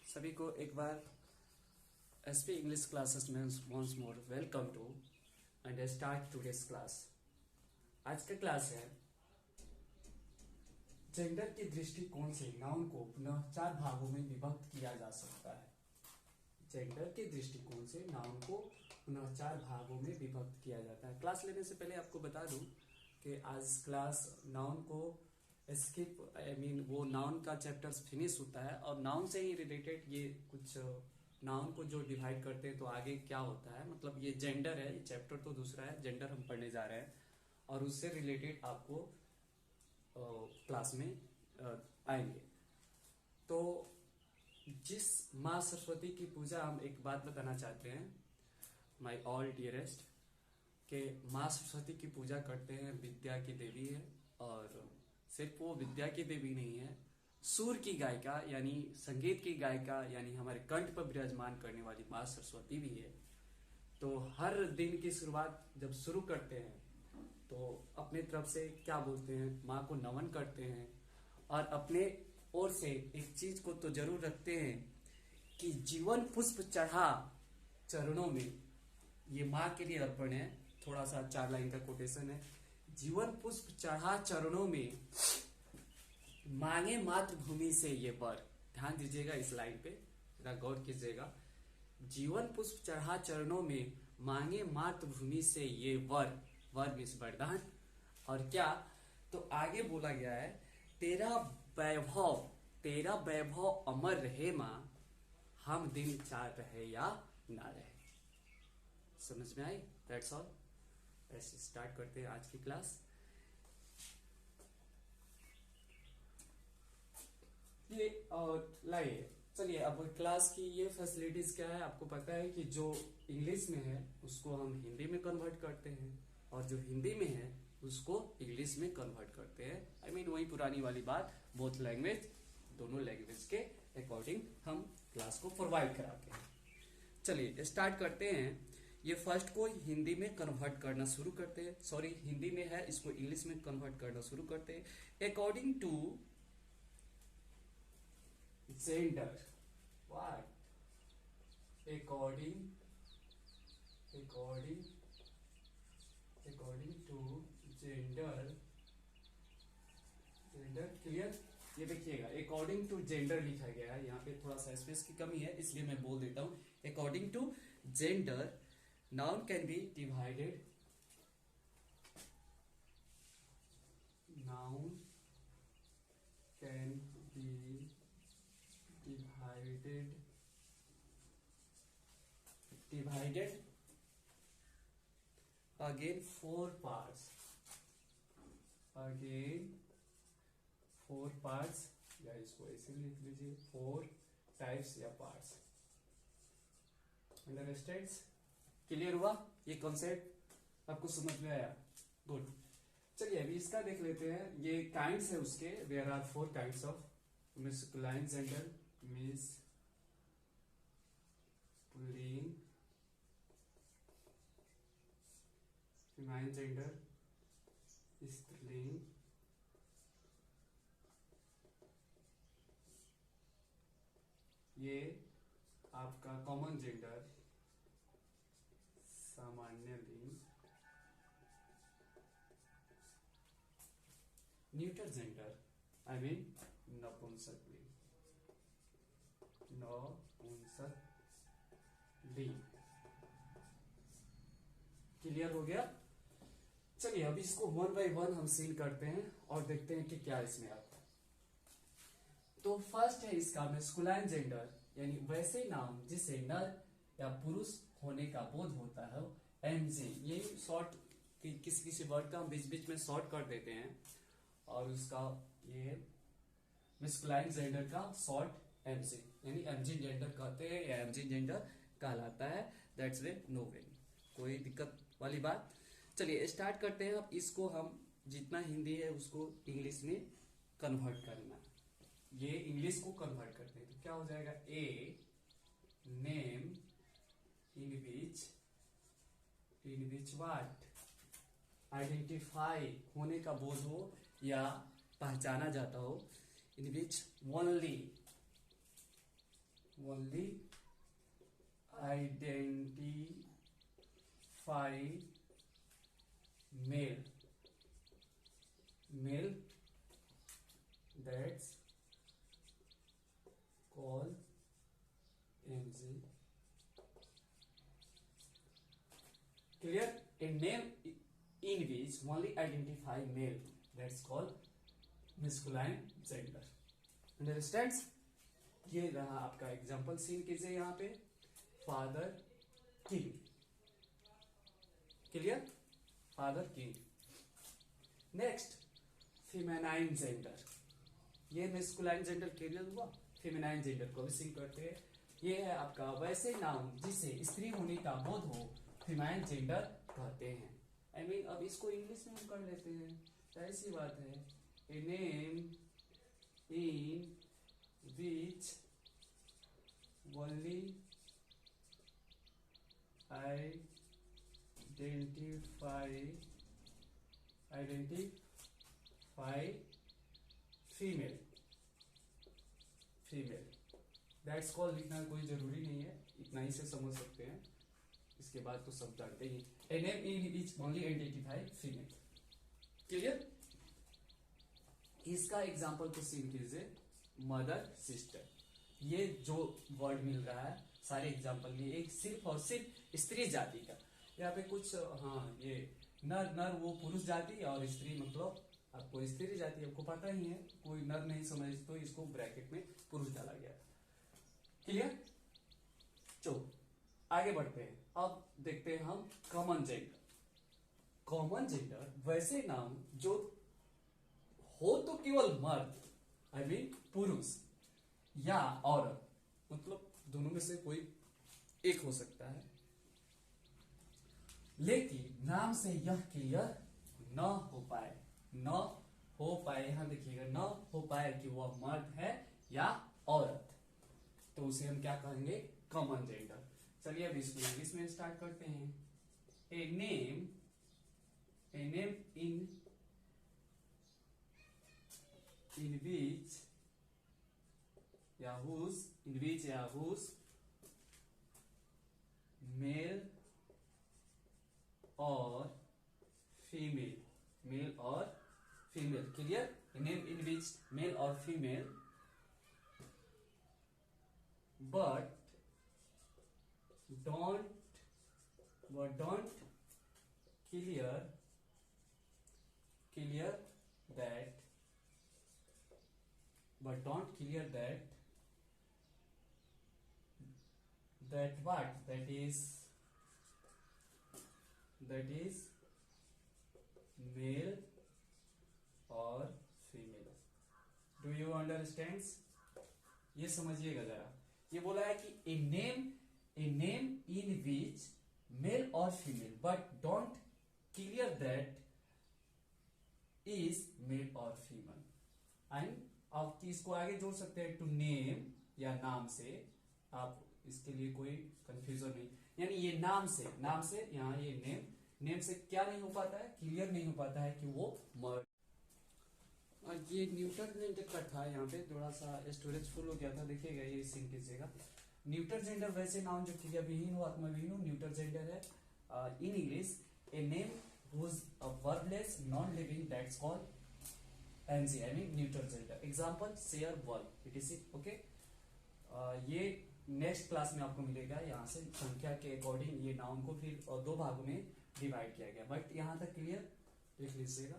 सभी को एक बार एसपी इंग्लिश क्लासेस में once more welcome to and start today's class. आज का क्लास है जेंडर के दृष्टिकोण से नाउन को पुनः 4 भागों में विभक्त किया जा सकता है। जेंडर के दृष्टिकोण से नाउन को पुनः 4 भागों में विभक्त किया जाता है। क्लास लेने से पहले आपको बता दूं कि आज क्लास नाउन को स्किप वो नाउन का चैप्टर फिनिश होता है और नाउन से ही रिलेटेड ये कुछ नाउन को जो डिवाइड करते हैं तो आगे क्या होता है, मतलब ये जेंडर है, ये चैप्टर तो दूसरा है, जेंडर हम पढ़ने जा रहे हैं और उससे रिलेटेड आपको क्लास में आएंगे। तो जिस माँ सरस्वती की पूजा, हम एक बात बताना चाहते हैं माय ऑल डियरेस्ट, के माँ सरस्वती की पूजा करते हैं, विद्या की देवी है और सिर्फ वो विद्या की देवी नहीं है, सुर की गायिका यानी संगीत की गायिका यानी हमारे कंठ पर विराजमान करने वाली माँ सरस्वती भी है। तो हर दिन की शुरुआत जब शुरू करते हैं तो अपने तरफ से क्या बोलते हैं, माँ को नमन करते हैं और अपने ओर से एक चीज को तो जरूर रखते हैं कि जीवन पुष्प चढ़ा चरणों में, ये माँ के लिए अर्पण है। थोड़ा सा 4 लाइन का कोटेशन है। जीवन पुष्प चढ़ा चरणों में, मांगे मातृभूमि से ये वर। ध्यान दीजिएगा इस लाइन पे, जरा गौर कीजिएगा। जीवन पुष्प चढ़ा चरणों में, मांगे मातृभूमि से ये वर। वर मीन्स वरदान। और क्या, तो आगे बोला गया है, तेरा वैभव अमर रहे माँ, हम दिन चार रहे या ना रहे। समझ में आई? That's all. ऐसे स्टार्ट करते हैं आज की क्लास। ये और लाइए, चलिए अब क्लास की ये फैसिलिटीज क्या है, आपको पता है कि जो इंग्लिश में है उसको हम हिंदी में कन्वर्ट करते हैं और जो हिंदी में है उसको इंग्लिश में कन्वर्ट करते हैं। वही पुरानी वाली बात, बोथ लैंग्वेज, दोनों लैंग्वेज के अकॉर्डिंग हम क्लास को प्रोवाइड कराते हैं। चलिए स्टार्ट करते हैं। ये फर्स्ट को हिंदी में कन्वर्ट करना शुरू करते हैं, सॉरी हिंदी में है, इसको इंग्लिश में कन्वर्ट करना शुरू करते हैं। According to gender, what, according to gender, clear? ये देखिएगा अकॉर्डिंग टू जेंडर लिखा गया है, यहाँ पे थोड़ा सा स्पेस की कमी है इसलिए मैं बोल देता हूं। According to gender, noun can be divided, noun can be divided again 4 parts, या इसको ऐसे लिख लीजिए, 4 टाइप्स या पार्ट्स। अंडरस्टैंड्स? क्लियर हुआ ये कॉन्सेप्ट? आपको समझ में आया? गुड। चलिए अभी इसका देख लेते हैं। ये काइंड्स है उसके, there are 4 kinds of masculine gender, masculine, feminine gender, स्त्रीलिंग, ये आपका कॉमन जेंडर, सामान्य लिंग, न्यूटर जेंडर, नपुंसक लिंग, क्लियर हो गया? चलिए अब इसको 1 by 1 हम सील करते हैं और देखते हैं कि क्या इसमें आता है। तो फर्स्ट है इसका मैस्कुलाइन जेंडर, यानी वैसे नाम जिसे नर या पुरुष होने का बोध होता है, एमजे। ये शॉर्ट किसी किसी वर्ड का हम बीच बीच में शॉर्ट कर देते हैं और उसका ये मैस्कुलाइन जेंडर का शॉर्ट एमजे, यानी एमजी जेंडर कहते हैं या एमजी जेंडर कहलाता है। दैट्स वे, नो वे, कोई दिक्कत वाली बात। चलिए स्टार्ट करते हैं। अब इसको हम जितना हिंदी है उसको इंग्लिश में कन्वर्ट करना। ये इंग्लिश को कन्वर्ट करते हैं तो क्या हो जाएगा, a name in which what, identify होने का बोध हो या पहचाना जाता हो, in which only identify male, that's called MC. Clear? A name in which only identify male, that's called masculine gender. Understands? ये रहा आपका एग्जाम्पल सीन कीजिए यहाँ पे, father king. Clear? Father king. Next feminine gender. ये masculine gender clear हुआ. Feminine gender को भी सिंक करते हैं. ये है आपका वैसे नाउन जिसे स्त्री होने का बोध हो, फेमिनाइन जेंडर कहते हैं. आई मीन अब इसको इंग्लिश में हम कर लेते हैं, ऐसी बात है. A name in which only identify female, that's called. लिखना कोई जरूरी नहीं है, इतना ही से समझ सकते हैं, इसके बाद तो सब जानते ही. A name in which only identify female. Clear? इसका एग्जाम्पल को सीन कीजिए, मदर सिस्टर. ये जो वर्ड मिल रहा है सारे एग्जाम्पल लिए एक सिर्फ और सिर्फ स्त्री जाति का. यहाँ पे कुछ ये नर वो पुरुष जाति और स्त्री मतलब आपको स्त्री जाति आपको पता ही है, कोई नर नहीं समझ तो इसको ब्रैकेट में पुरुष डाला गया. क्लियर? चलो आगे बढ़ते हैं. अब देखते हैं हम कॉमन जेंडर. कॉमन जेंडर वैसे नाम जो हो तो केवल मर्द, आई मीन पुरुष या औरत, मतलब दोनों में से कोई एक हो सकता है, लेकिन नाम से यह क्लियर न हो पाए. यहां देखिएगा, न हो पाए कि वह मर्द है या औरत, तो उसे हम क्या कहेंगे? Common gender. चलिए अब इसको इंग्लिश में स्टार्ट करते हैं. ए name in which whose male or female, clear? A name in which male or female, but don't clear that, what that is male or female. Do you understand? ये समझिएगा जरा. ये बोला है कि a name in which male or female, but don't clear that is male or female. And आप इसको आगे जोड़ सकते हैं टू नेम या नाम से. आप इसके लिए कोई कंफ्यूजन नहीं, यानी ये नाम से यहाँ ये नेम से क्या नहीं हो पाता है? क्लियर नहीं हो पाता है कि वो मर्द. और ये न्यूटर जेंडर का था, यहाँ पे थोड़ा सा स्टोरेज फुल हो गया था, देखिएगा ये सीन कीजिएगा. न्यूटर जेंडर वैसे नाउन जो क्रियाविहीन हो, आत्मविहीन हो, न्यूटर जेंडर है. In English a name whose a verbless non living, that's called NG, I mean neuter gender. Example share verb etc. Okay, ये नेक्स्ट क्लास में आपको मिलेगा. यहाँ से संख्या के अकॉर्डिंग ये नाउन को फिर दो भागों में डिवाइड किया गया, बट यहाँ तक क्लियर लिख लीजिएगा.